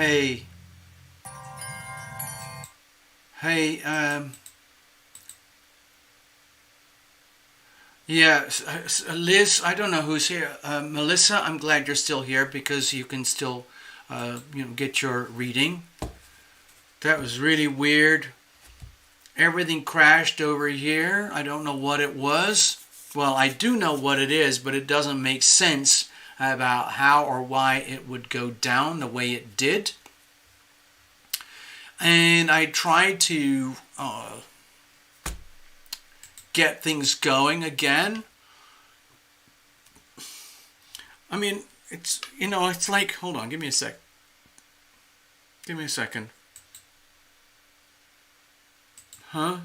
Hey, hey, yeah, Liz, I don't know who's here. Melissa, I'm glad you're still here because you can still, get your reading. That was really weird. Everything crashed over here. I don't know what it was. Well, I do know what it is, but it doesn't make sense about how or why it would go down the way it did. And I tried to get things going again. I mean, it's like, hold on, give me a sec. Give me a second. Huh?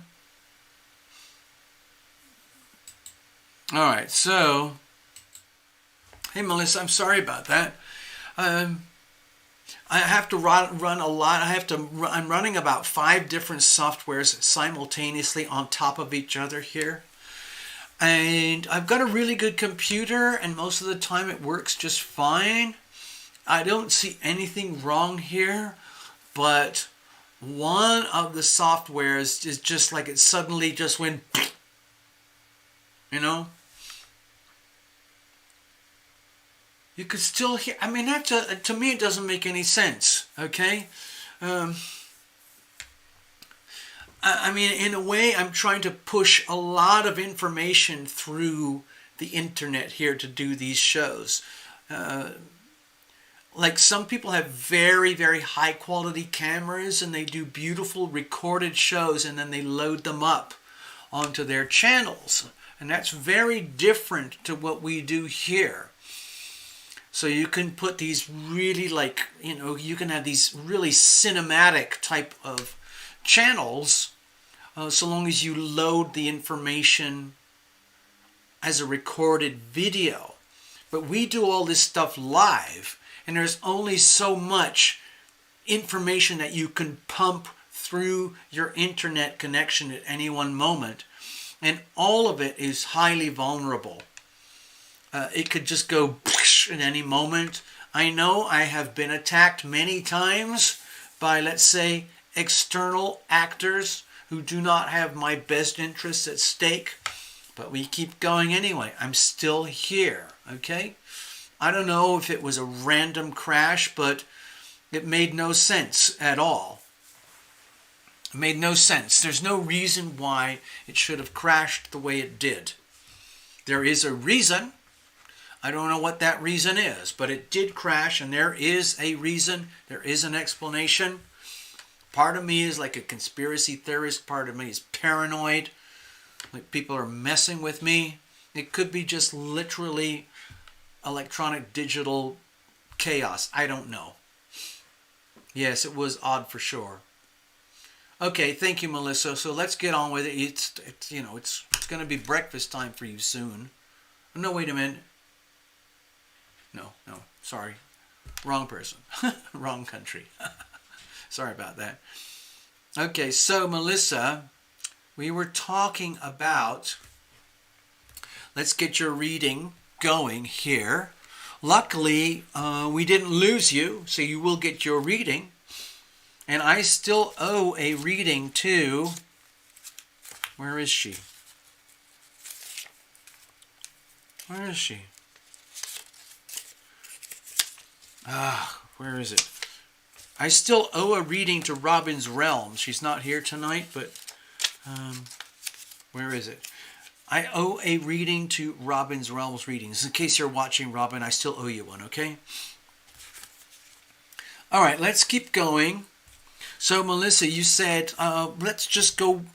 Alright, so, hey Melissa, I'm sorry about that. I have to run a lot. I'm running about 5 different softwares simultaneously on top of each other here. And I've got a really good computer, and most of the time it works just fine. I don't see anything wrong here, but one of the softwares is just like it suddenly just went, you know? You could still hear, I mean, to me it doesn't make any sense, okay? I mean, in a way, I'm trying to push a lot of information through the internet here to do these shows. Like some people have very, very high quality cameras and they do beautiful recorded shows and then they load them up onto their channels. And that's very different to what we do here. So you can put these really you can have these really cinematic type of channels so long as you load the information as a recorded video. But we do all this stuff live, and there's only so much information that you can pump through your internet connection at any one moment, and all of it is highly vulnerable. It could just go at any moment. I know I have been attacked many times by, let's say, external actors who do not have my best interests at stake, but we keep going anyway. I'm still here, okay? I don't know if it was a random crash, but it made no sense at all. It made no sense. There's no reason why it should have crashed the way it did. There is a reason. I don't know what that reason is, but it did crash, and there is a reason. There is an explanation. Part of me is like a conspiracy theorist. Part of me is paranoid. Like people are messing with me. It could be just literally electronic digital chaos. I don't know. Yes, it was odd for sure. Okay, thank you, Melissa. So let's get on with it. It's going to be breakfast time for you soon. No, wait a minute. No, sorry. Wrong person. Wrong country. Sorry about that. Okay, so Melissa, we were talking about, let's get your reading going here. Luckily, we didn't lose you, so you will get your reading. And I still owe a reading to, where is she? Where is she? Where is it? I still owe a reading to Robin's Realm. She's not here tonight, but where is it? I owe a reading to Robin's Realms readings. In case you're watching, Robin, I still owe you one, okay? All right, let's keep going. So, Melissa, you said, let's just go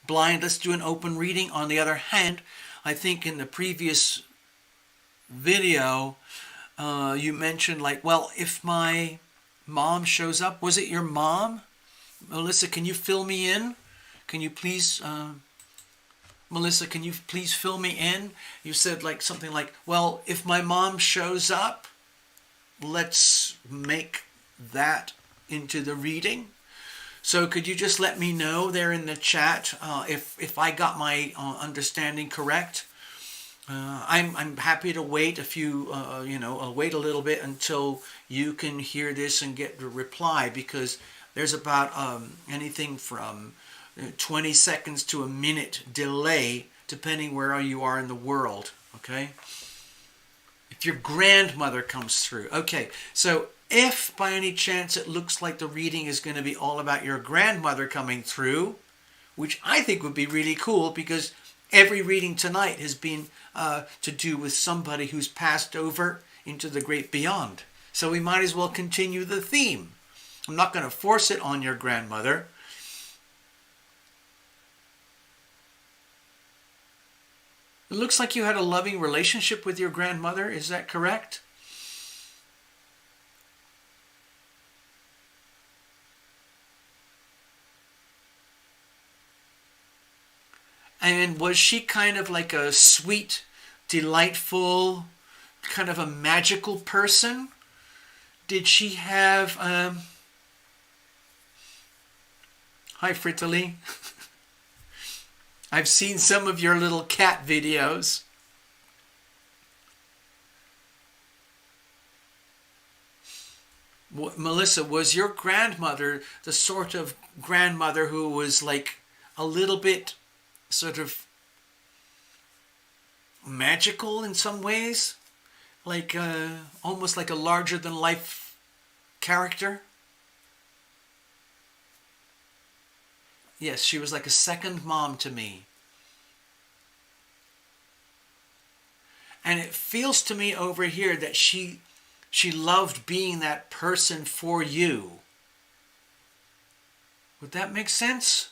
blind. Let's do an open reading. On the other hand, I think in the previous video, you mentioned if my mom shows up, was it your mom? Melissa, can you fill me in? Can you please, Melissa, can you please fill me in? You said something like, well, if my mom shows up, let's make that into the reading. So could you just let me know there in the chat if I got my understanding correct? I'm happy to wait a few, I'll wait a little bit until you can hear this and get the reply, because there's about anything from 20 seconds to a minute delay depending where you are in the world, okay? If your grandmother comes through. Okay, so if by any chance it looks like the reading is going to be all about your grandmother coming through, which I think would be really cool, because every reading tonight has been to do with somebody who's passed over into the great beyond. So we might as well continue the theme. I'm not going to force it on your grandmother. It looks like you had a loving relationship with your grandmother. Is that correct? And was she kind of like a sweet, delightful, kind of a magical person? Did she have... Hi, Frittoli. I've seen some of your little cat videos. Melissa, was your grandmother the sort of grandmother who was like a little bit sort of magical in some ways? Like almost like a larger than life character? Yes, she was like a second mom to me. And it feels to me over here that she loved being that person for you. Would that make sense?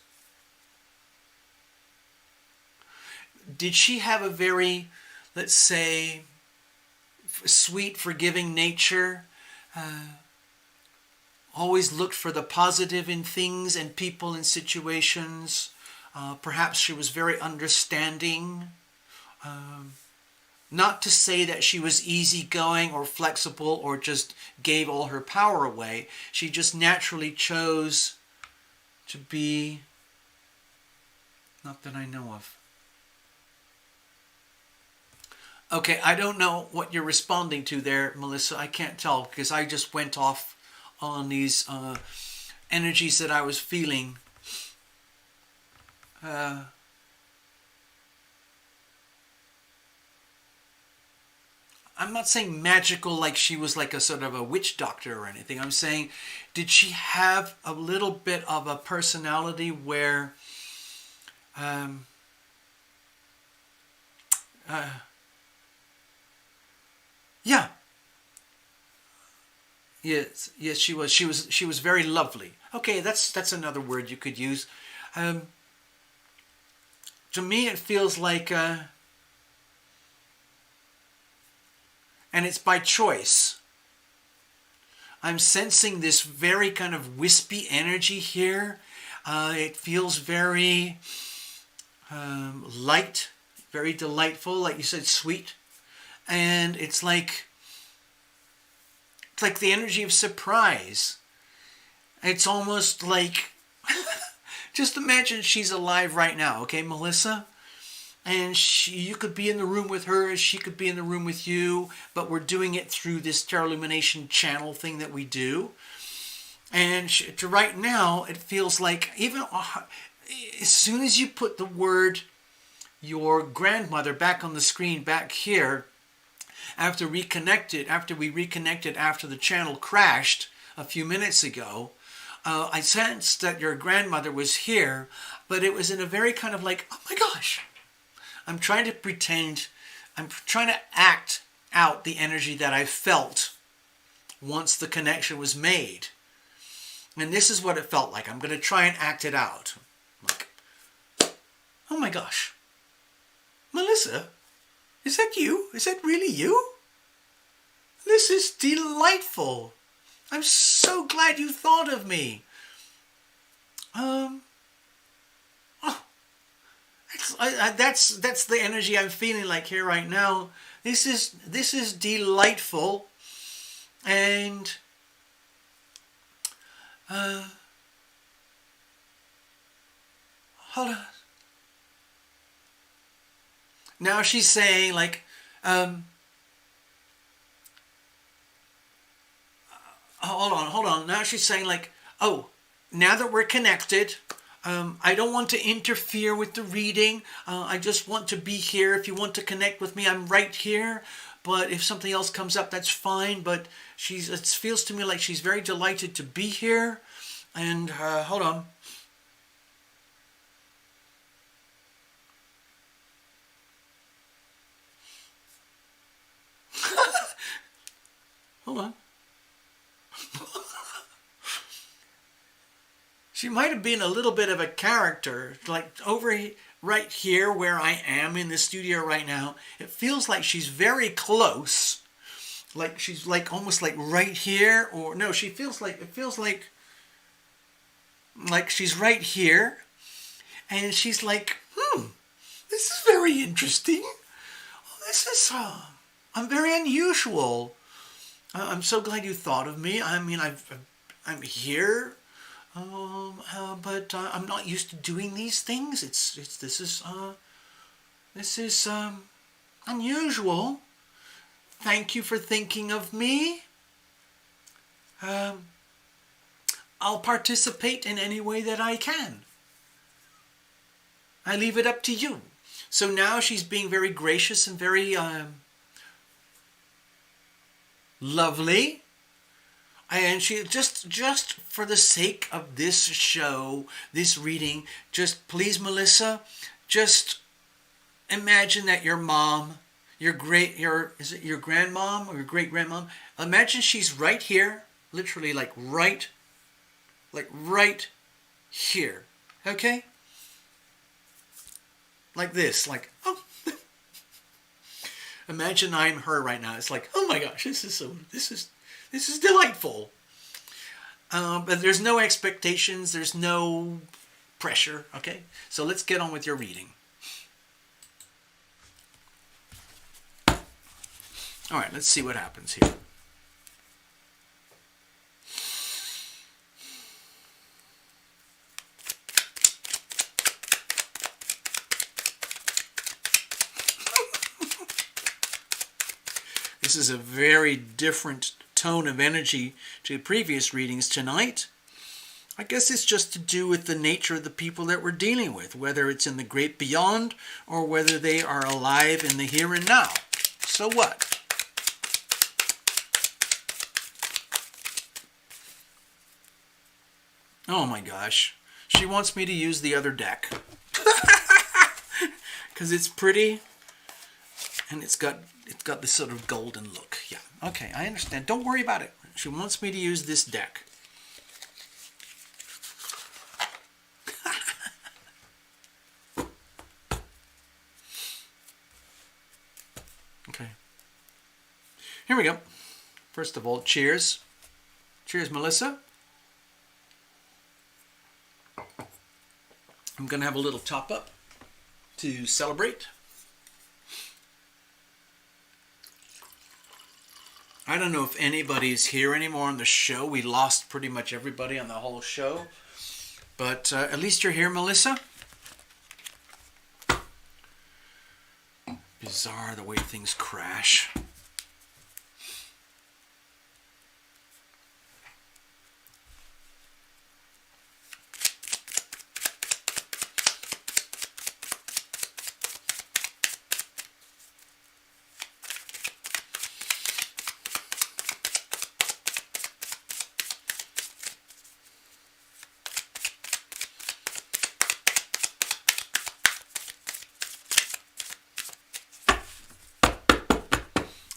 Did she have a very, let's say, sweet, forgiving nature? Always looked for the positive in things and people and situations. Perhaps she was very understanding. Not to say that she was easygoing or flexible or just gave all her power away. She just naturally chose to be, not that I know of. Okay, I don't know what you're responding to there, Melissa. I can't tell, because I just went off on these energies that I was feeling. I'm not saying magical like she was like a sort of a witch doctor or anything. I'm saying, did she have a little bit of a personality where yeah. Yes, she was. She was very lovely. Okay, that's another word you could use. To me, it feels like, and it's by choice. I'm sensing this very kind of wispy energy here. It feels very light, very delightful, like you said, sweet, and it's like the energy of surprise. It's almost like, just imagine she's alive right now, okay, Melissa? And you could be in the room with her, she could be in the room with you, but we're doing it through this Tarot Illumination channel thing that we do. And to right now, it feels like, even as soon as you put the word your grandmother back on the screen back here, after we reconnected after the channel crashed a few minutes ago, I sensed that your grandmother was here, but it was in a very kind of like, oh my gosh, I'm trying to act out the energy that I felt once the connection was made. And this is what it felt like. I'm going to try and act it out. Like, oh my gosh, Melissa, is that you? Is that really you? This is delightful. I'm so glad you thought of me. That's the energy I'm feeling like here right now. This is delightful, and hold on. now she's saying like, hold on. Now she's saying like, oh, now that we're connected, I don't want to interfere with the reading. I just want to be here. If you want to connect with me, I'm right here. But if something else comes up, that's fine. But it feels to me like she's very delighted to be here. And hold on. Hold on. She might have been a little bit of a character, like right here where I am in the studio right now. It feels like she's very close, like she's like almost like right here, or no, it feels like she's right here, and she's like, this is very interesting. This is I'm very unusual. I'm so glad you thought of me. I mean, I'm here. But I'm not used to doing these things. This is unusual. Thank you for thinking of me. I'll participate in any way that I can. I leave it up to you. So now she's being very gracious and very lovely. And she just for the sake of this show, this reading, just please, Melissa, just imagine that your mom, is it your grandmom or your great grandmom? Imagine she's right here, literally like right here, okay? Like this, like, oh. Imagine I'm her right now. It's like, oh my gosh, this is delightful. But there's no expectations. There's no pressure. Okay? So let's get on with your reading. All right, let's see what happens here. This is a very different tone of energy to previous readings tonight. I guess it's just to do with the nature of the people that we're dealing with, whether it's in the great beyond or whether they are alive in the here and now. So what? Oh my gosh. She wants me to use the other deck. Because it's pretty and it's got this sort of golden look. Yeah, okay, I understand. Don't worry about it. She wants me to use this deck. Okay. Here we go. First of all, cheers. Cheers, Melissa. I'm going to have a little top up to celebrate. I don't know if anybody's here anymore on the show. We lost pretty much everybody on the whole show. But at least you're here, Melissa. Bizarre the way things crash.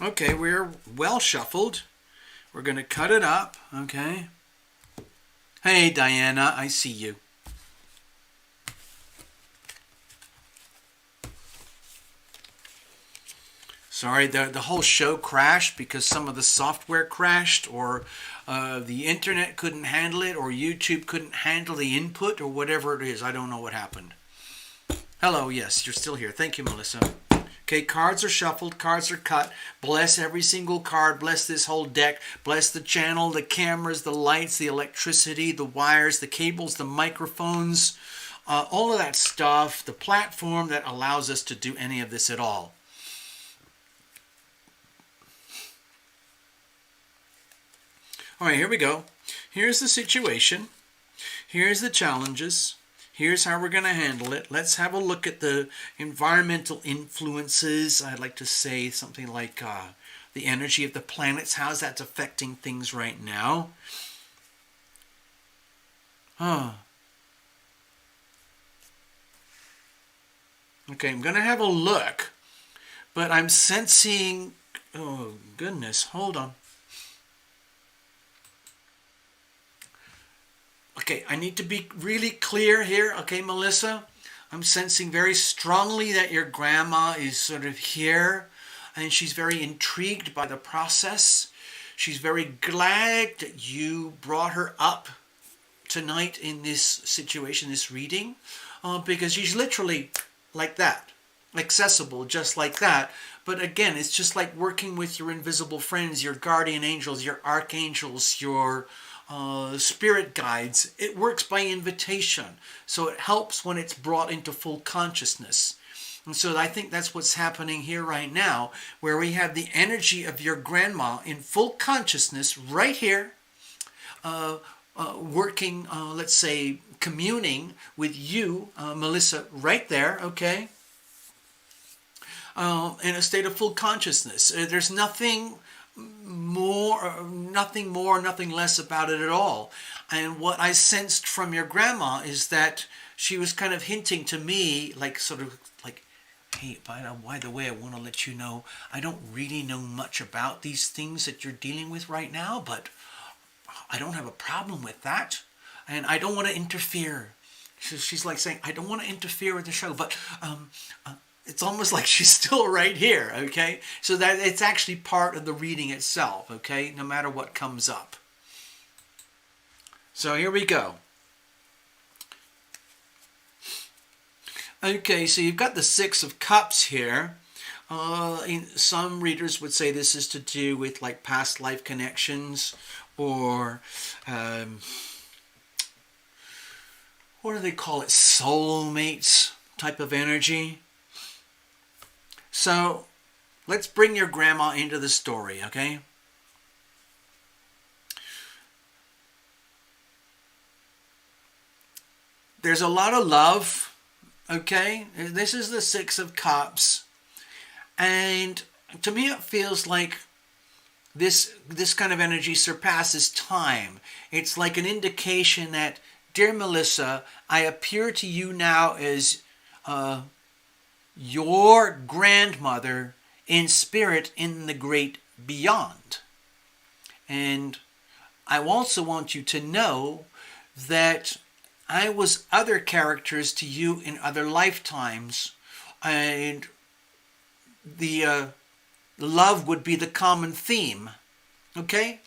Okay, we're well shuffled. We're going to cut it up, okay? Hey, Diana, I see you. Sorry, the whole show crashed because some of the software crashed, or the internet couldn't handle it, or YouTube couldn't handle the input, or whatever it is. I don't know what happened. Hello, yes, you're still here. Thank you, Melissa. Okay, cards are shuffled, cards are cut. Bless every single card, bless this whole deck, bless the channel, the cameras, the lights, the electricity, the wires, the cables, the microphones, all of that stuff, the platform that allows us to do any of this at all. All right, here we go. Here's the situation. Here's the challenges. Here's how we're going to handle it. Let's have a look at the environmental influences. I'd like to say something like the energy of the planets. How's that affecting things right now? Okay, I'm going to have a look, but I'm sensing... Oh, goodness, hold on. Okay, I need to be really clear here. Okay, Melissa, I'm sensing very strongly that your grandma is sort of here, and she's very intrigued by the process. She's very glad that you brought her up tonight in this situation, this reading, because she's literally like that, accessible just like that. But again, it's just like working with your invisible friends, your guardian angels, your archangels, your spirit guides. It works by invitation, so it helps when it's brought into full consciousness. And so I think that's what's happening here right now, where we have the energy of your grandma in full consciousness right here, working, let's say, communing with you, Melissa, right there, okay? In a state of full consciousness. There's nothing more, nothing less about it at all. And what I sensed from your grandma is that she was kind of hinting to me, like sort of like, hey, by the way, I want to let you know, I don't really know much about these things that you're dealing with right now, but I don't have a problem with that. And I don't want to interfere. She's like saying, I don't want to interfere with the show, but it's almost like she's still right here, okay? So that it's actually part of the reading itself, okay? No matter what comes up. So here we go. Okay, so you've got the Six of Cups here. Some readers would say this is to do with like past life connections, or what do they call it? Soulmates type of energy. So let's bring your grandma into the story, okay? There's a lot of love, okay? This is the Six of Cups. And to me it feels like this kind of energy surpasses time. It's like an indication that, dear Melissa, I appear to you now as your grandmother in spirit in the great beyond. And I also want you to know that I was other characters to you in other lifetimes, and the love would be the common theme. Okay?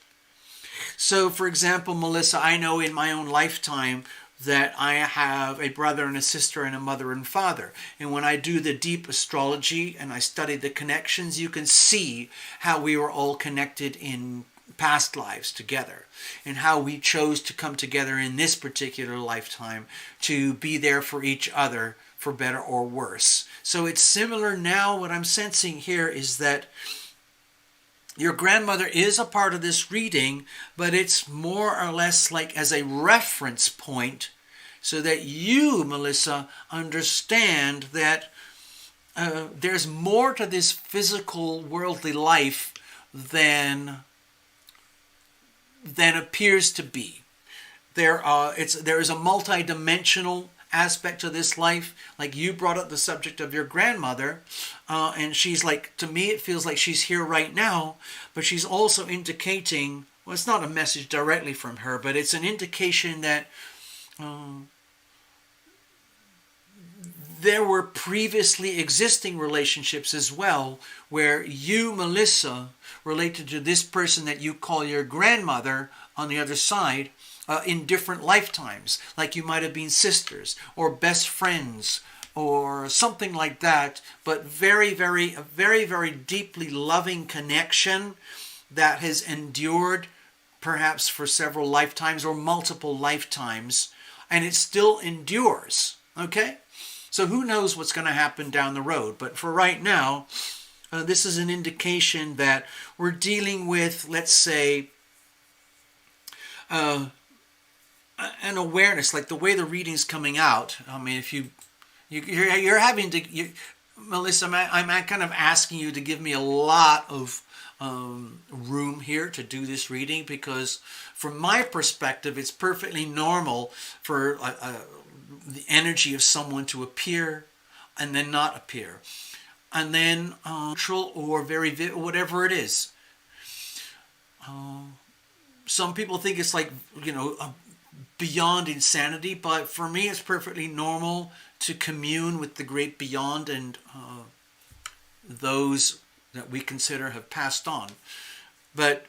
So, for example, Melissa, I know in my own lifetime that I have a brother and a sister and a mother and father. And when I do the deep astrology and I study the connections, you can see how we were all connected in past lives together, and how we chose to come together in this particular lifetime to be there for each other, for better or worse. So it's similar now. What I'm sensing here is that your grandmother is a part of this reading, but it's more or less like as a reference point, so that you, Melissa, understand that there's more to this physical, worldly life than appears to be. There is a multi-dimensional aspect to this life. Like you brought up the subject of your grandmother, and she's like, to me it feels like she's here right now, but she's also indicating, well, it's not a message directly from her, but it's an indication that there were previously existing relationships as well, where you, Melissa, related to this person that you call your grandmother on the other side, in different lifetimes. Like you might have been sisters or best friends or something like that, but very, very deeply loving connection that has endured perhaps for several lifetimes or multiple lifetimes, and it still endures. Okay? So who knows what's going to happen down the road. But for right now, this is an indication that we're dealing with, let's say, an awareness, like the way the reading's coming out. I mean, if you're having to, Melissa, I'm kind of asking you to give me a lot of room here to do this reading, because from my perspective, it's perfectly normal for the energy of someone to appear and then not appear, and then neutral or very whatever it is. Some people think it's like, beyond insanity, but for me it's perfectly normal to commune with the great beyond and those that we consider have passed on. But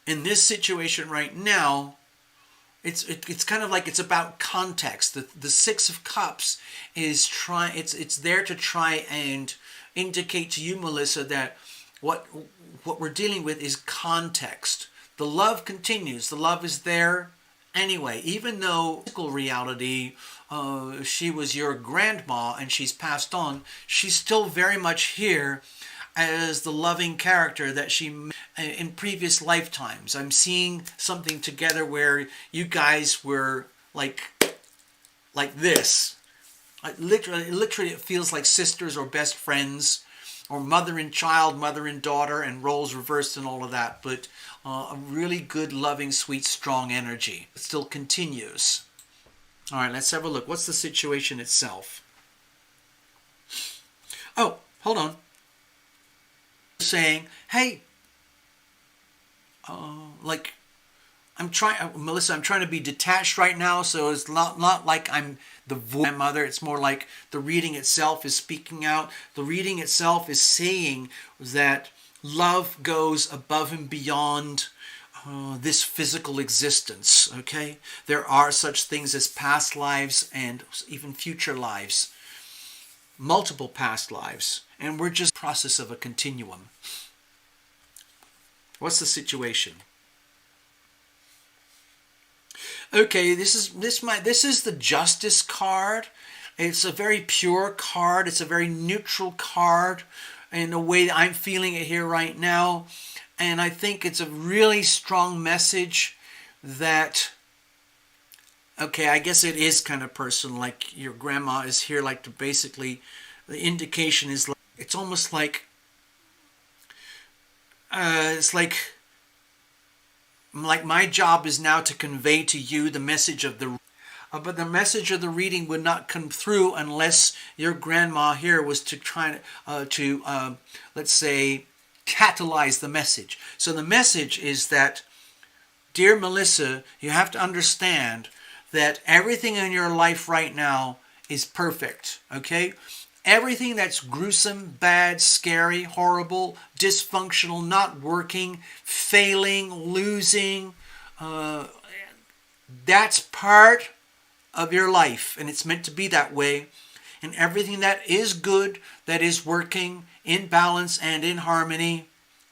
in this situation right now, it's kind of like it's about context. The Six of Cups is it's there to try and indicate to you, Melissa, that what we're dealing with is context. The love continues. The love is there anyway, even though physical reality, she was your grandma and she's passed on, she's still very much here as the loving character that she in previous lifetimes. I'm seeing something together where you guys were like this. Literally it feels like sisters or best friends, or mother and child, mother and daughter, and roles reversed and all of that. But a really good, loving, sweet, strong energy. It still continues. All right, let's have a look. What's the situation itself? Oh, hold on. Saying, hey, Melissa, I'm trying to be detached right now, so it's not like I'm the voice of my mother. It's more like the reading itself is speaking out. The reading itself is saying that love goes above and beyond this physical existence, okay? There are such things as past lives and even future lives, multiple past lives, and we're just in the process of a continuum. What's the situation? Okay, this is the Justice card. It's a very pure card. It's a very neutral card in the way that I'm feeling it here right now. And I think it's a really strong message that, okay, I guess it is kind of personal, like your grandma is here, like to basically, the indication is like, it's almost like, it's like my job is now to convey to you the message of the but the message of the reading would not come through unless your grandma here was to try to let's say, catalyze the message. So the message is that, dear Melissa, you have to understand that everything in your life right now is perfect, okay? Everything that's gruesome, bad, scary, horrible, dysfunctional, not working, failing, losing, that's part of your life, and it's meant to be that way. And everything that is good, that is working in balance and in harmony,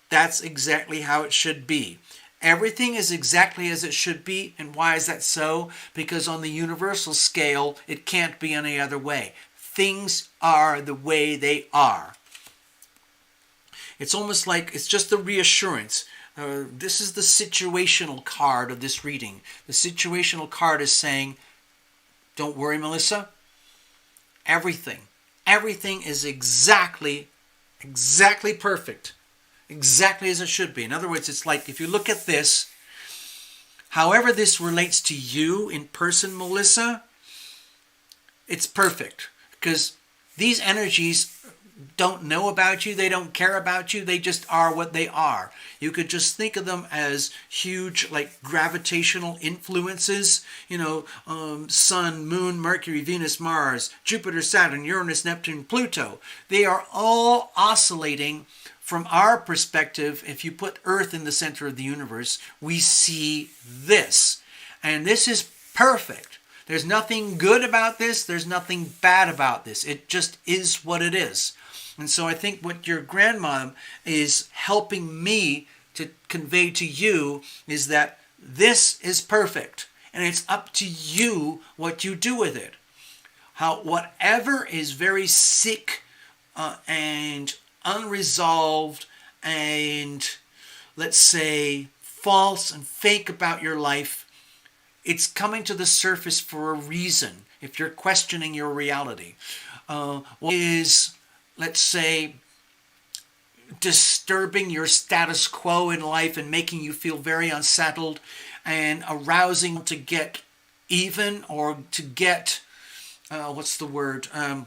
that's exactly how it should be. Everything is exactly as it should be. And why is that so? Because on the universal scale, it can't be any other way. Things are the way they are. It's almost like it's just the reassurance. This is the situational card of this reading. The situational card is saying, don't worry, Melissa. Everything is exactly perfect. Exactly as it should be. In other words, it's like if you look at this, however this relates to you in person, Melissa, it's perfect. Because these energies don't know about you, they don't care about you, they just are what they are. You could just think of them as huge, like gravitational influences, Sun, Moon, Mercury, Venus, Mars, Jupiter, Saturn, Uranus, Neptune, Pluto. They are all oscillating. From our perspective, if you put Earth in the center of the universe, we see this. And this is perfect. There's nothing good about this. There's nothing bad about this. It just is what it is. And so I think what your grandma is helping me to convey to you is that this is perfect. and it's up to you what you do with it. Whatever is very sick and unresolved and, let's say, false and fake about your life, it's coming to the surface for a reason. If you're questioning your reality, what is, let's say, disturbing your status quo in life and making you feel very unsettled and arousing to get even, or to get, to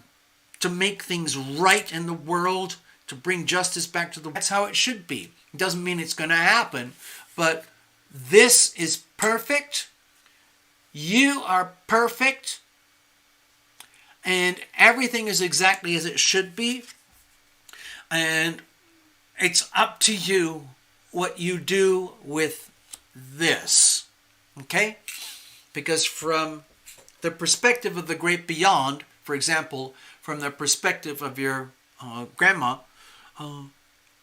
make things right in the world, to bring justice back to the world. That's how it should be. It doesn't mean it's going to happen, but this is perfect. You are perfect. And everything is exactly as it should be. And it's up to you what you do with this. Okay? Because from the perspective of the great beyond, for example, from the perspective of your grandma,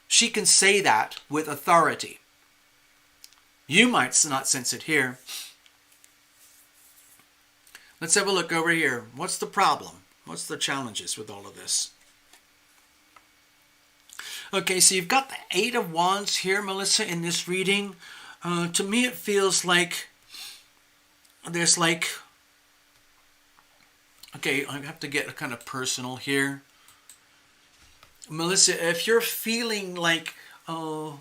she can say that with authority. You might not sense it here. Let's have a look over here. What's the problem? What's the challenges with all of this? Okay, so you've got the Eight of Wands here, Melissa, in this reading. To me, it feels like there's like... Okay, I have to get kind of personal here. Melissa, if you're feeling like the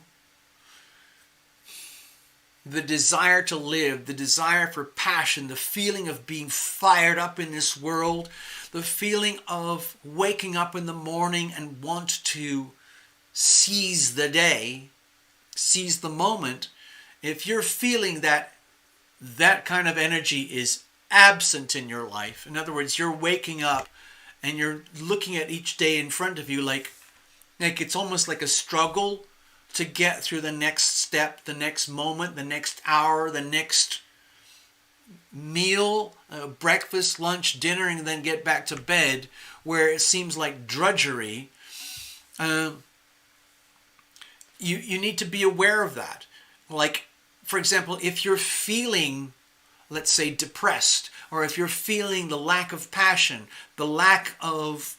desire to live, the desire for passion, the feeling of being fired up in this world, the feeling of waking up in the morning and want to seize the day, seize the moment, if you're feeling that that kind of energy is absent in your life, in other words, you're waking up and you're looking at each day in front of you like it's almost like a struggle to get through the next step, the next moment, the next hour, the next meal, breakfast, lunch, dinner, and then get back to bed, where it seems like drudgery. You need to be aware of that. Like, for example, if you're feeling, let's say, depressed, or if you're feeling the lack of passion, the lack of,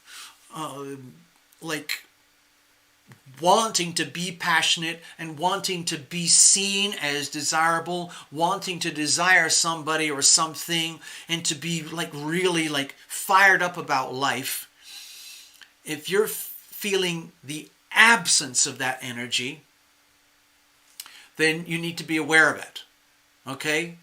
wanting to be passionate and wanting to be seen as desirable, wanting to desire somebody or something, and to be really fired up about life, if you're feeling the absence of that energy, then you need to be aware of it. Okay?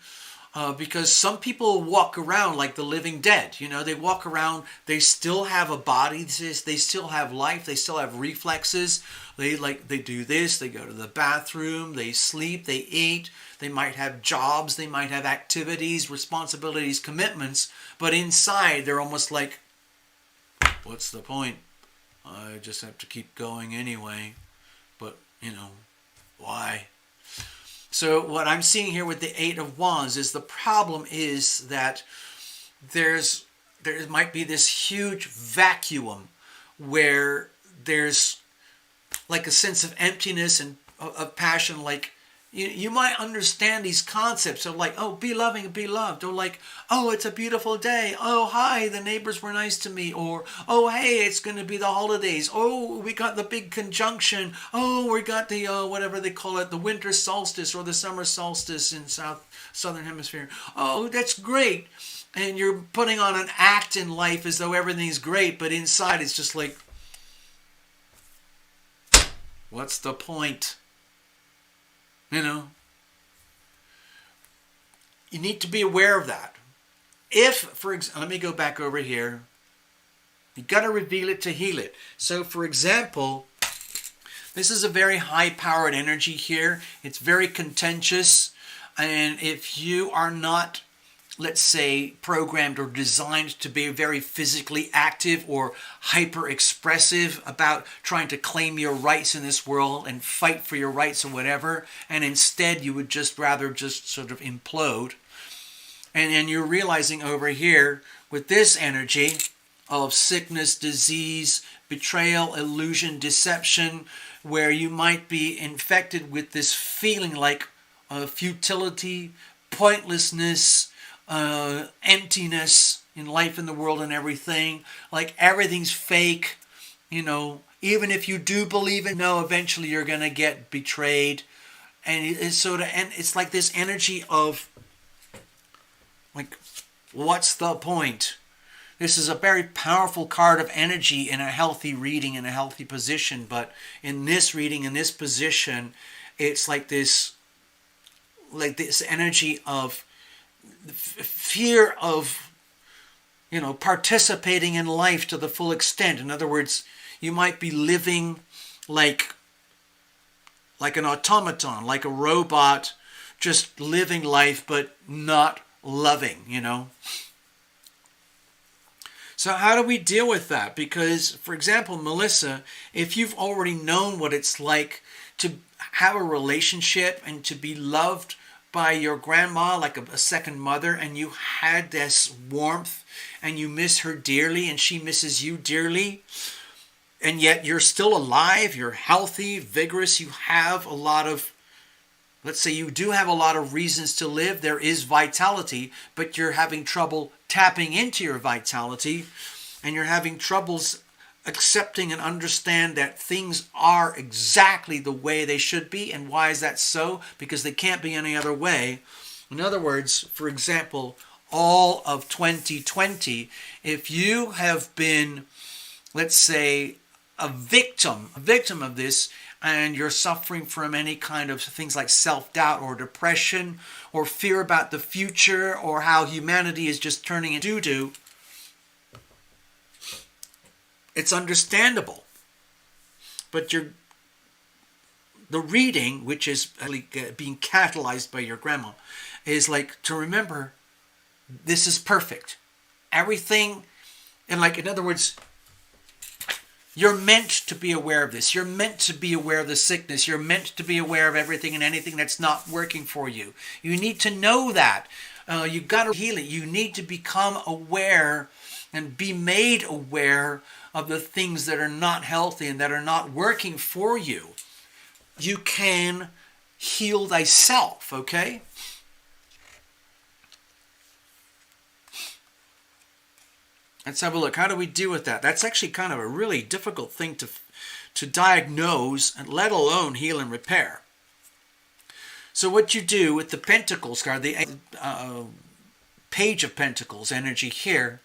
Because some people walk around like the living dead. They walk around, they still have a body, they still have life, they still have reflexes. They do this, they go to the bathroom, they sleep, they eat, they might have jobs, they might have activities, responsibilities, commitments, but inside they're almost like, what's the point? I just have to keep going anyway. But, why? So what I'm seeing here with the Eight of Wands is the problem is that there might be this huge vacuum where there's like a sense of emptiness and of passion. Like you might understand these concepts of like, oh, be loving and be loved, or like, oh, it's a beautiful day, oh, hi, the neighbors were nice to me, or oh, hey, it's going to be the holidays, oh, we got the big conjunction, oh, we got the whatever they call it, the winter solstice or the summer solstice in southern hemisphere. Oh, that's great. And you're putting on an act in life as though everything's great, but inside it's just like, what's the point? You need to be aware of that. If, for example, let me go back over here. You got to reveal it to heal it. So, for example, this is a very high-powered energy here. It's very contentious. And if you are not, let's say, programmed or designed to be very physically active or hyper-expressive about trying to claim your rights in this world and fight for your rights or whatever, and instead you would just rather just sort of implode, and you're realizing over here with this energy of sickness, disease, betrayal, illusion, deception, where you might be infected with this feeling like futility, pointlessness, emptiness in life, in the world, and everything. Like everything's fake, you know. Even if you do believe it, no, eventually you're going to get betrayed. And it's like this energy of, like, what's the point? This is a very powerful card of energy in a healthy reading, in a healthy position. But in this reading, in this position, it's like this energy of fear of, you know, participating in life to the full extent. In other words, you might be living like an automaton, like a robot, just living life but not loving, you know. So how do we deal with that? Because, for example, Melissa, if you've already known what it's like to have a relationship and to be loved by your grandma like a second mother, and you had this warmth and you miss her dearly and she misses you dearly, and yet you're still alive, you're healthy, vigorous, you have a lot of, let's say you do have a lot of reasons to live, there is vitality, but you're having trouble tapping into your vitality, and you're having troubles accepting and understand that things are exactly the way they should be. And why is that so? Because they can't be any other way. In other words, for example, all of 2020, if you have been, let's say, a victim of this, and you're suffering from any kind of things like self-doubt or depression or fear about the future or how humanity is just turning into doo-doo, it's understandable. But the reading, which is being catalyzed by your grandma, is like to remember this is perfect. Everything, and like, in other words, you're meant to be aware of this. You're meant to be aware of the sickness. You're meant to be aware of everything and anything that's not working for you. You need to know that. You've got to heal it. You need to become aware and be made aware of the things that are not healthy and that are not working for you. You can heal thyself, okay? Let's have a look. How do we deal with that? That's actually kind of a really difficult thing to diagnose, and let alone heal and repair. So what you do with the Pentacles card, the Page of Pentacles energy here,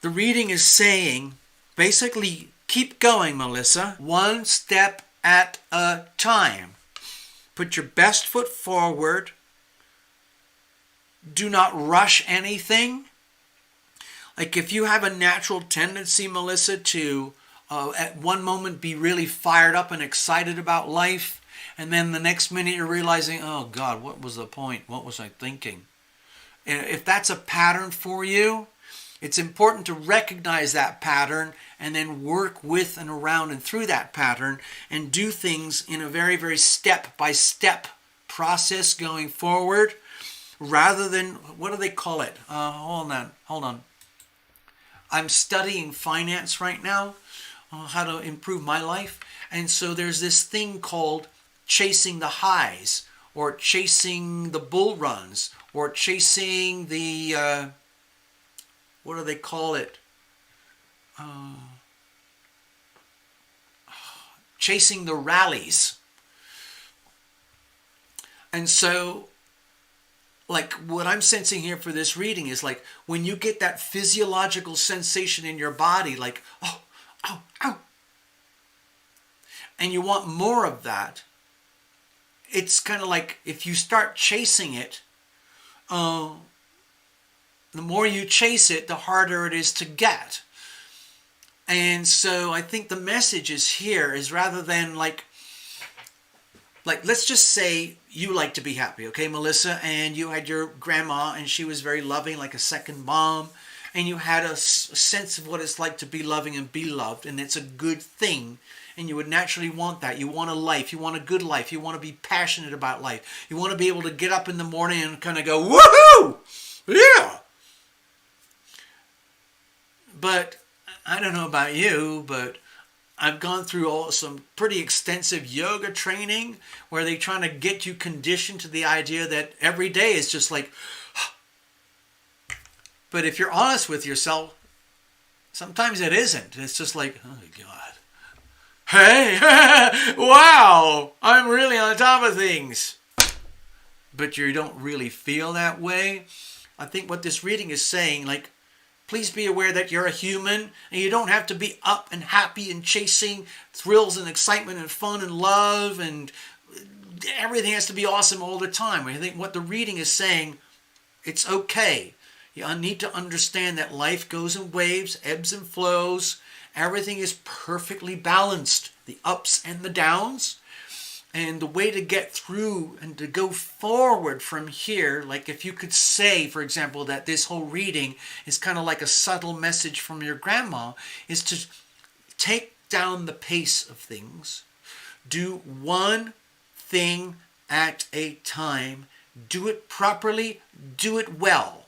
the reading is saying, basically, keep going, Melissa. One step at a time. Put your best foot forward. Do not rush anything. Like if you have a natural tendency, Melissa, to at one moment be really fired up and excited about life, and then the next minute you're realizing, oh God, what was the point? What was I thinking? And if that's a pattern for you, it's important to recognize that pattern and then work with and around and through that pattern and do things in a very, very step-by-step process going forward, rather than, what do they call it? Hold on. I'm studying finance right now, how to improve my life. And so there's this thing called chasing the highs, or chasing the bull runs, or chasing the, what do they call it? Chasing the rallies. And so, like, what I'm sensing here for this reading is like when you get that physiological sensation in your body, like, oh, ow, ow, and you want more of that, it's kind of like if you start chasing it, the more you chase it, the harder it is to get. And so I think the message is here is, rather than like let's just say you like to be happy, okay, Melissa, and you had your grandma and she was very loving, like a second mom, and you had a sense of what it's like to be loving and be loved, and it's a good thing, and you would naturally want that. You want a life, you want a good life, you want to be passionate about life, you want to be able to get up in the morning and kind of go, woohoo, yeah. But I don't know about you, but I've gone through some pretty extensive yoga training where they're trying to get you conditioned to the idea that every day is just like, But if you're honest with yourself, sometimes it isn't. It's just like, oh God. Hey, wow, I'm really on top of things. But you don't really feel that way. I think what this reading is saying, like, please be aware that you're a human and you don't have to be up and happy and chasing thrills and excitement and fun and love and everything has to be awesome all the time. I think what the reading is saying, it's okay. You need to understand that life goes in waves, ebbs and flows. Everything is perfectly balanced, the ups and the downs. And the way to get through and to go forward from here, like if you could say, for example, that this whole reading is kind of like a subtle message from your grandma, is to take down the pace of things, do one thing at a time, do it properly, do it well,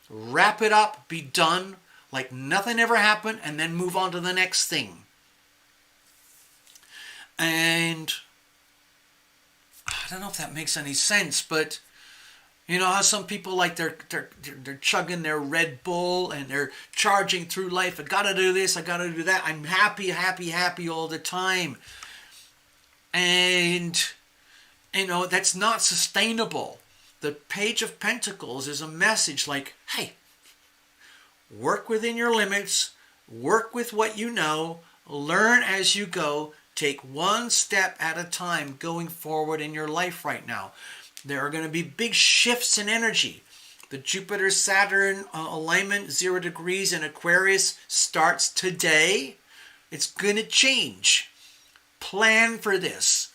wrap it up, be done, like nothing ever happened, and then move on to the next thing. And I don't know if that makes any sense, but you know how some people like they're chugging their Red Bull and they're charging through life. I gotta do this, I gotta do that. I'm happy all the time. And you know, that's not sustainable. The Page of Pentacles is a message like, hey, work within your limits, work with what you know, learn as you go, take one step at a time going forward in your life right now. There are going to be big shifts in energy. The Jupiter-Saturn alignment, 0 degrees in Aquarius, starts today. It's going to change. Plan for this.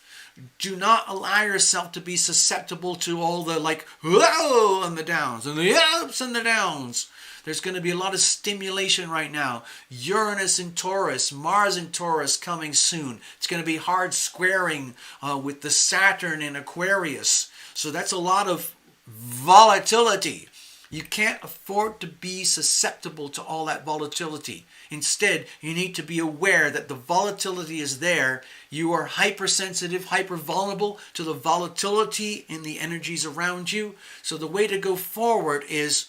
Do not allow yourself to be susceptible to all the like, whoa, and the downs, and the ups and the downs. There's going to be a lot of stimulation right now. Uranus in Taurus, Mars in Taurus coming soon. It's going to be hard squaring with the Saturn in Aquarius. So that's a lot of volatility. You can't afford to be susceptible to all that volatility. Instead, you need to be aware that the volatility is there. You are hypersensitive, hyper vulnerable to the volatility in the energies around you. So the way to go forward is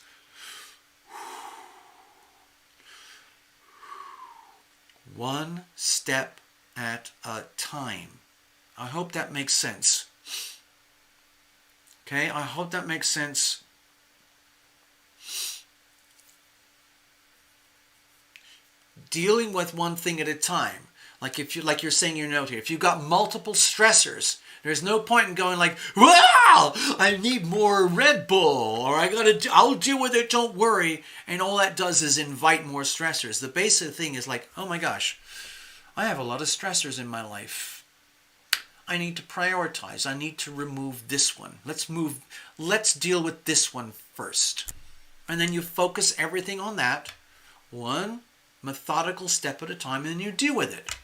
one step at a time. I hope that makes sense. Okay, I hope that makes sense. Dealing with one thing at a time. Like you're saying in your note here, if you've got multiple stressors, there's no point in going like, wow, I need more Red Bull, or I'll deal with it, don't worry. And all that does is invite more stressors. The basic thing is like, oh my gosh, I have a lot of stressors in my life. I need to prioritize. I need to remove this one. Let's deal with this one first. And then you focus everything on that, one methodical step at a time, and then you deal with it.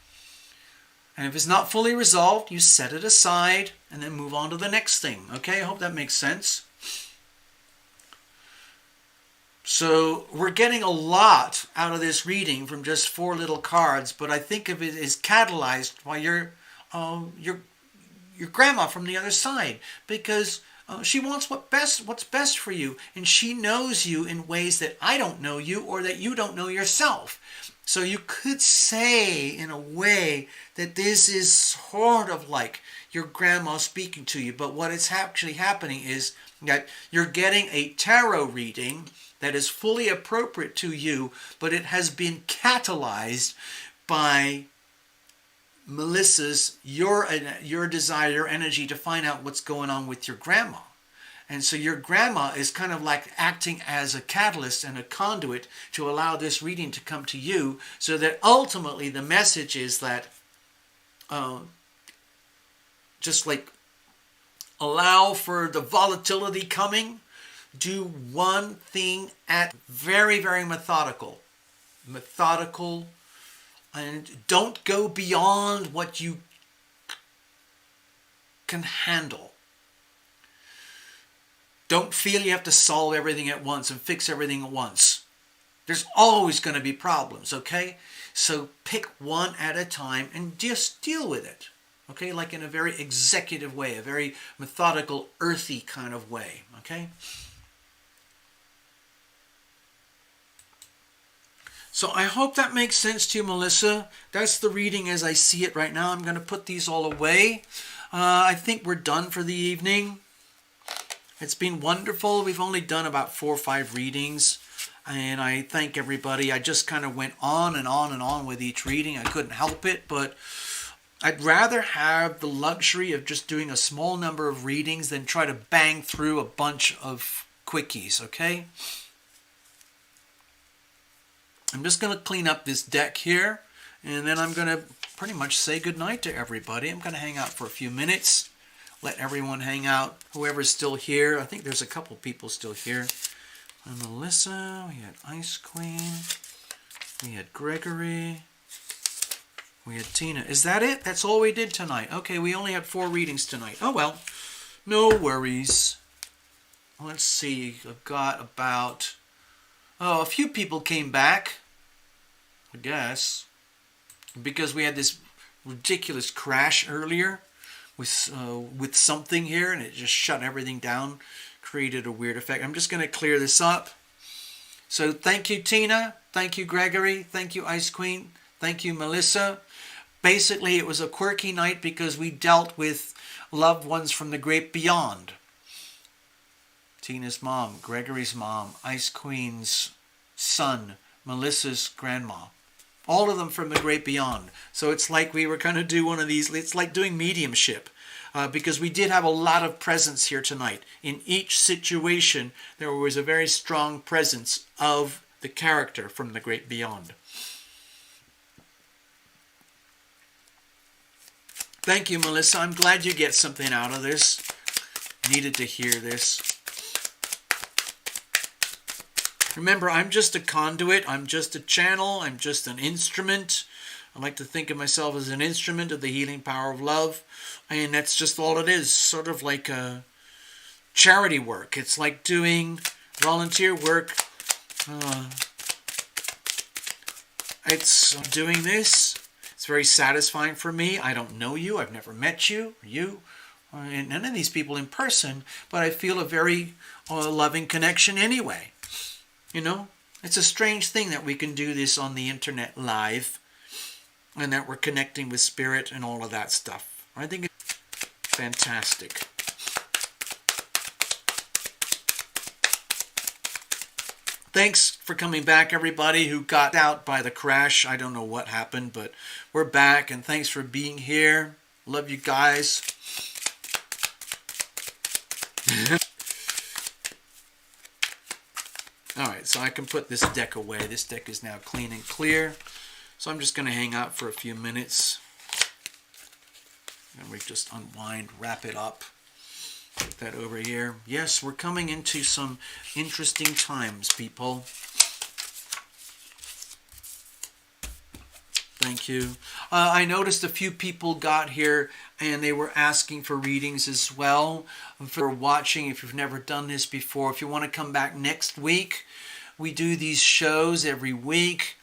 And if it's not fully resolved, you set it aside and then move on to the next thing. Okay, I hope that makes sense. So we're getting a lot out of this reading from just 4 little cards, but I think of it as catalyzed by your grandma from the other side, because she wants what's best for you, and she knows you in ways that I don't know you or that you don't know yourself. So you could say in a way that this is sort of like your grandma speaking to you, but what is actually happening is that you're getting a tarot reading that is fully appropriate to you, but it has been catalyzed by Melissa's, your desire, your energy to find out what's going on with your grandma. And so your grandma is kind of like acting as a catalyst and a conduit to allow this reading to come to you, so that ultimately the message is that just like allow for the volatility coming, do one thing at very, very methodical, and don't go beyond what you can handle. Don't feel you have to solve everything at once and fix everything at once. There's always going to be problems, okay? So pick one at a time and just deal with it, okay? Like in a very executive way, a very methodical, earthy kind of way, okay? So I hope that makes sense to you, Melissa. That's the reading as I see it right now. I'm going to put these all away. I think we're done for the evening. It's been wonderful. We've only done about 4 or 5 readings. And I thank everybody. I just kind of went on and on and on with each reading. I couldn't help it, but I'd rather have the luxury of just doing a small number of readings than try to bang through a bunch of quickies, okay? I'm just going to clean up this deck here, and then I'm going to pretty much say goodnight to everybody. I'm going to hang out for a few minutes, let everyone hang out, whoever's still here. I think there's a couple people still here. And Melissa, we had Ice Queen, we had Gregory, we had Tina. Is that it? That's all we did tonight. Okay, we only had 4 readings tonight. Oh well, no worries. Let's see, I've got about, a few people came back, I guess, because we had this ridiculous crash earlier with something here, and it just shut everything down, created a weird effect. I'm just going to clear this up. So thank you, Tina. Thank you, Gregory. Thank you, Ice Queen. Thank you, Melissa. Basically, it was a quirky night because we dealt with loved ones from the great beyond. Tina's mom, Gregory's mom, Ice Queen's son, Melissa's grandma. All of them from the great beyond. So it's like we were going to do one of these. It's like doing mediumship. Because we did have a lot of presence here tonight. In each situation, there was a very strong presence of the character from the great beyond. Thank you, Melissa. I'm glad you get something out of this. Needed to hear this. Remember, I'm just a conduit. I'm just a channel. I'm just an instrument. I like to think of myself as an instrument of the healing power of love. And that's just all it is. Sort of like a charity work. It's like doing volunteer work. It's doing this. It's very satisfying for me. I don't know you. I've never met you. And none of these people in person. But I feel a very loving connection anyway. You know? It's a strange thing that we can do this on the internet live. And that we're connecting with spirit and all of that stuff. I think it's fantastic. Thanks for coming back, everybody who got out by the crash. I don't know what happened, but we're back, and thanks for being here. Love you guys. Alright, so I can put this deck away. This deck is now clean and clear. So I'm just going to hang out for a few minutes. And we just unwind, wrap it up. Put that over here. Yes, we're coming into some interesting times, people. Thank you. I noticed a few people got here and they were asking for readings as well. For watching, if you've never done this before, if you want to come back next week, we do these shows every week.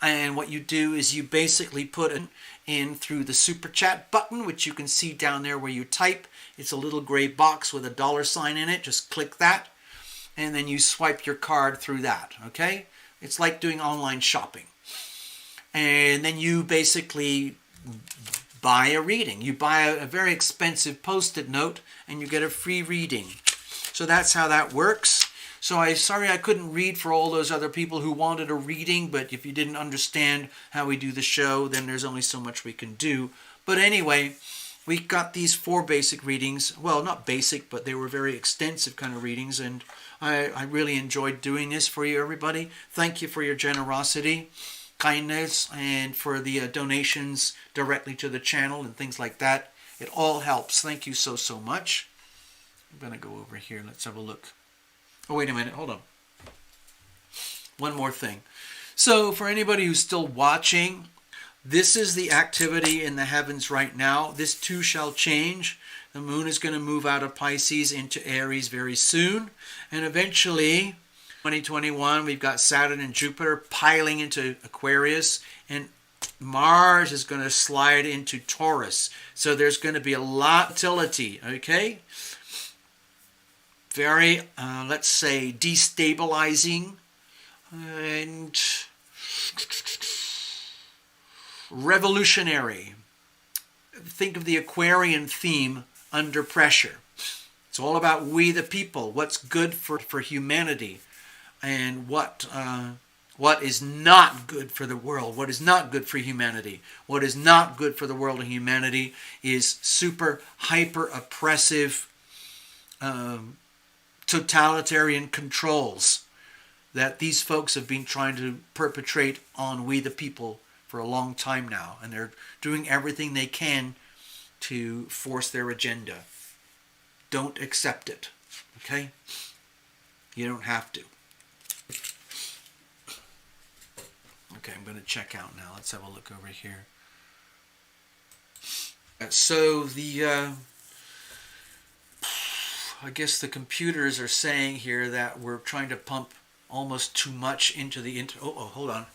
And what you do is you basically put it in through the super chat button, which you can see down there where you type. It's a little gray box with a $sign in it. Just click that. And then you swipe your card through that. Okay? It's like doing online shopping. And then you basically buy a reading. You buy a very expensive Post-it note and you get a free reading. So that's how that works. So sorry I couldn't read for all those other people who wanted a reading, but if you didn't understand how we do the show, then there's only so much we can do. But anyway, we got these 4 basic readings. Well, not basic, but they were very extensive kind of readings, and I really enjoyed doing this for you, everybody. Thank you for your generosity, kindness, and for the donations directly to the channel and things like that. It all helps. Thank you so, so much. I'm going to go over here. Let's have a look. Oh, wait a minute. Hold on. One more thing. So for anybody who's still watching, this is the activity in the heavens right now. This too shall change. The moon is going to move out of Pisces into Aries very soon. And eventually, 2021, we've got Saturn and Jupiter piling into Aquarius. And Mars is going to slide into Taurus. So there's going to be a lot of volatility, okay? Very, let's say, destabilizing and revolutionary. Think of the Aquarian theme, under pressure. It's all about we the people, what's good for humanity, and what is not good for the world, what is not good for humanity. What is not good for the world and humanity is super, hyper oppressive, totalitarian controls that these folks have been trying to perpetrate on we the people for a long time now. And they're doing everything they can to force their agenda. Don't accept it. Okay? You don't have to. Okay, I'm going to check out now. Let's have a look over here. So the I guess the computers are saying here that we're trying to pump almost too much into the hold on.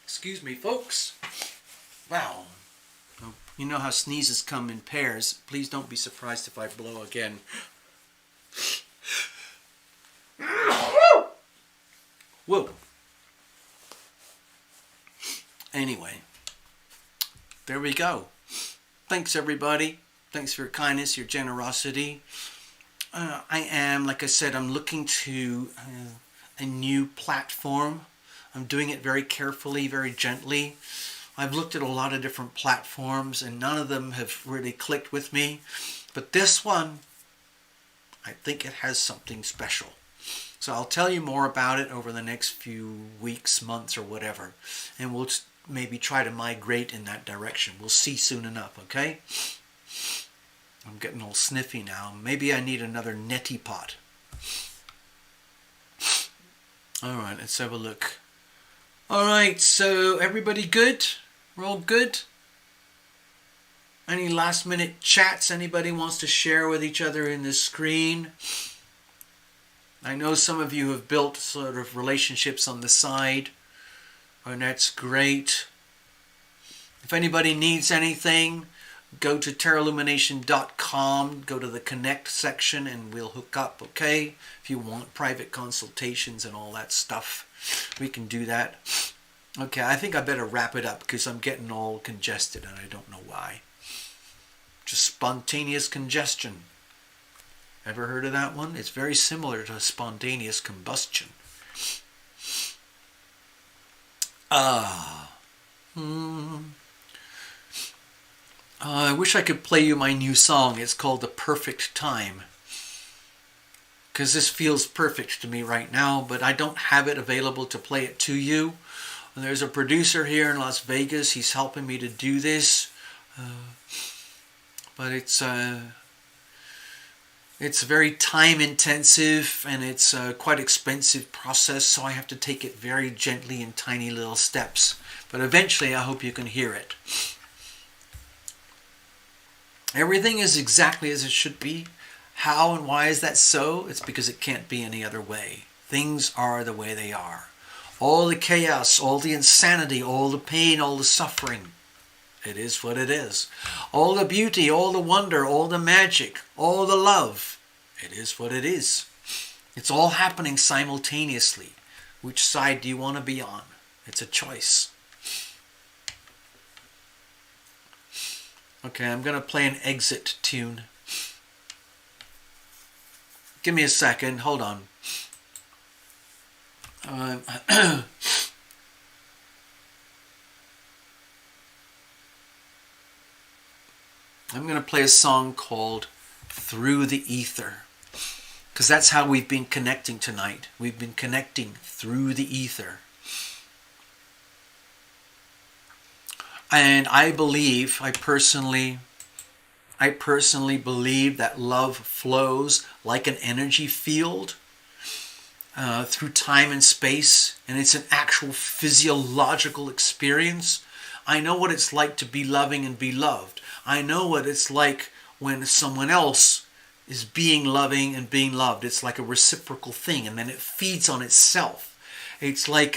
Excuse me, folks. Wow. You know how sneezes come in pairs. Please don't be surprised if I blow again. Whoa. Anyway, there we go. Thanks, everybody. Thanks for your kindness, your generosity. I am, like I said, I'm looking to a new platform. I'm doing it very carefully, very gently. I've looked at a lot of different platforms and none of them have really clicked with me. But this one, I think it has something special. So I'll tell you more about it over the next few weeks, months, or whatever. And we'll maybe try to migrate in that direction. We'll see soon enough, okay? I'm getting all sniffy now. Maybe I need another neti pot. Alright, let's have a look. Alright, so everybody good? We're all good? Any last minute chats anybody wants to share with each other in this screen? I know some of you have built sort of relationships on the side, and that's great. If anybody needs anything, go to terralumination.com, go to the connect section, and we'll hook up, okay? If you want private consultations and all that stuff, we can do that. Okay, I think I better wrap it up because I'm getting all congested and I don't know why. Just spontaneous congestion. Ever heard of that one? It's very similar to spontaneous combustion. I wish I could play you my new song. It's called The Perfect Time. Because this feels perfect to me right now, but I don't have it available to play it to you. And there's a producer here in Las Vegas. He's helping me to do this. But it's very time intensive and it's a quite expensive process, so I have to take it very gently in tiny little steps. But eventually I hope you can hear it. Everything is exactly as it should be. How and why is that so? It's because it can't be any other way. Things are the way they are. All the chaos, all the insanity, all the pain, all the suffering. It is what it is. All the beauty, all the wonder, all the magic, all the love. It is what it is. It's all happening simultaneously. Which side do you want to be on? It's a choice. Okay, I'm going to play an exit tune. Give me a second. Hold on. I'm going to play a song called Through the Ether. Because that's how we've been connecting tonight. We've been connecting through the ether. And I personally believe that love flows like an energy field through time and space. And it's an actual physiological experience. I know what it's like to be loving and be loved. I know what it's like when someone else is being loving and being loved. It's like a reciprocal thing, and then it feeds on itself. It's like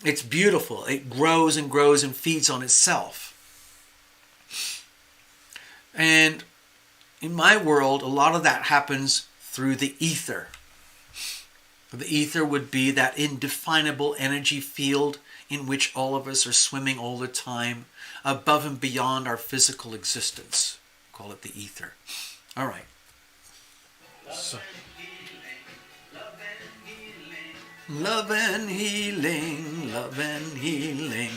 it's beautiful. It grows and grows and feeds on itself. And in my world, a lot of that happens through the ether. The ether would be that indefinable energy field in which all of us are swimming all the time, above and beyond our physical existence. Call it the ether. All right. So. Love and healing, love and healing.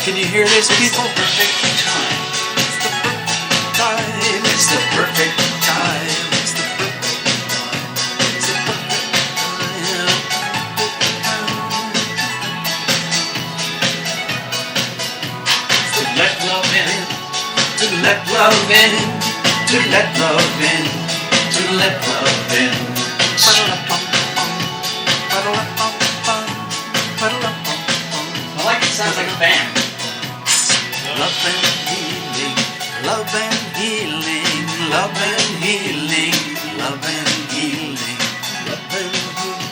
Can you hear this, people? Perfect time. It's the perfect time. It's the perfect time. It's the perfect time. It's the perfect time. To let love in. To let love in. To let love in. To let love in. I like it. Sounds like a band. Love and healing, love and healing, love and healing, love and healing, love and healing.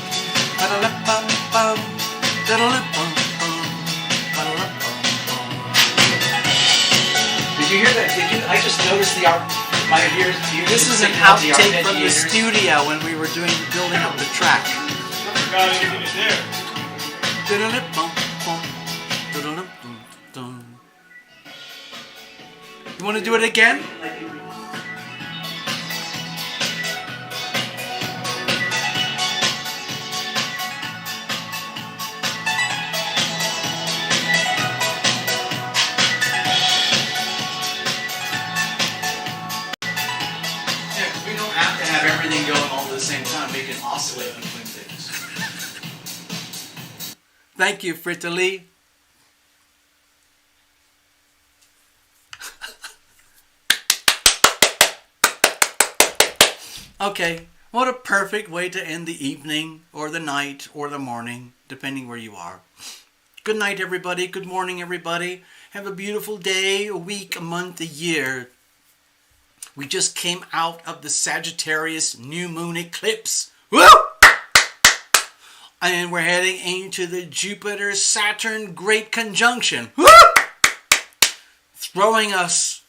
Did you hear that? I just noticed my ears. This is an outtake from the studio when we were building up the track. Got anything in there? You want to do it again? We don't have to have everything going all at the same time. We can oscillate between things. Thank you, Frittali. Okay, what a perfect way to end the evening, or the night, or the morning, depending where you are. Good night, everybody. Good morning, everybody. Have a beautiful day, a week, a month, a year. We just came out of the Sagittarius new moon eclipse. Woo! And we're heading into the Jupiter-Saturn Great Conjunction. Woo! Throwing us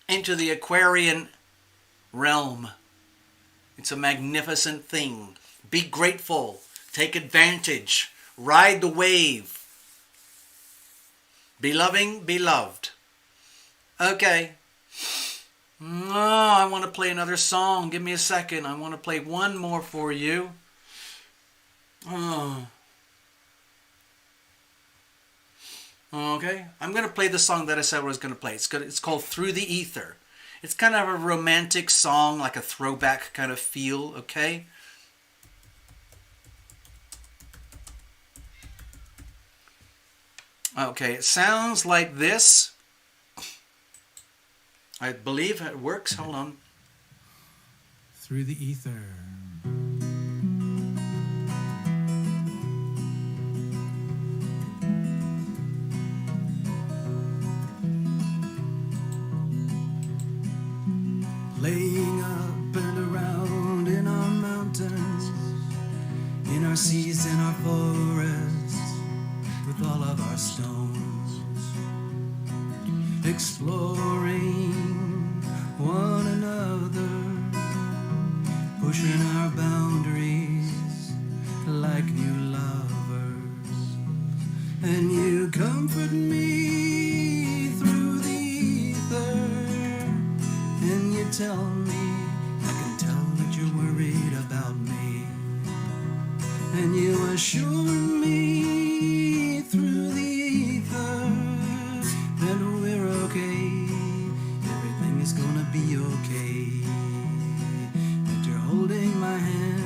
into the Aquarian realm. It's a magnificent thing. Be grateful. Take advantage. Ride the wave. Be loving, be loved. Okay. Oh, I want to play another song. Give me a second. I want to play one more for you. Oh. Okay. I'm going to play the song that I said I was going to play. It's called Through the Ether. It's kind of a romantic song, like a throwback kind of feel, okay? Okay, it sounds like this. I believe it works. Hold on. Through the ether. Laying up and around in our mountains, in our seas and our forests, with all of our stones, exploring one another, pushing our boundaries like new lovers. And you comfort me through the ether, and you tell me, I can tell that you're worried about me, and you assure me through the ether that we're okay, everything is gonna be okay, that you're holding my hand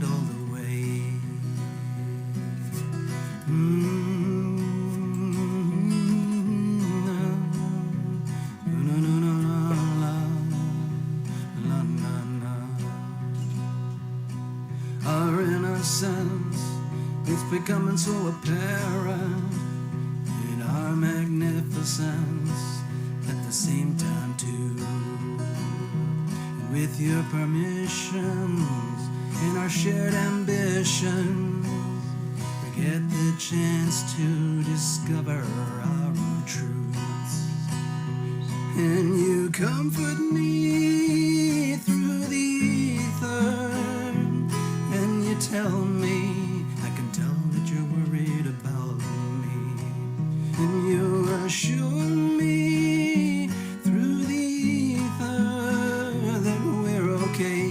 all the way. Our innocence, it's becoming so apparent, in our magnificence at the same time too. And with your permissions and our shared ambitions, we're get the chance to discover our own truths. And you comfort me through the ether, and you tell me, I can tell that you're worried about me, and you assure me through the ether that we're okay,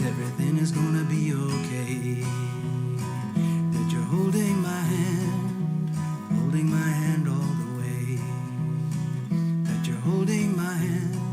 everything is gonna be okay, that you're holding my hand all the way, that you're holding my hand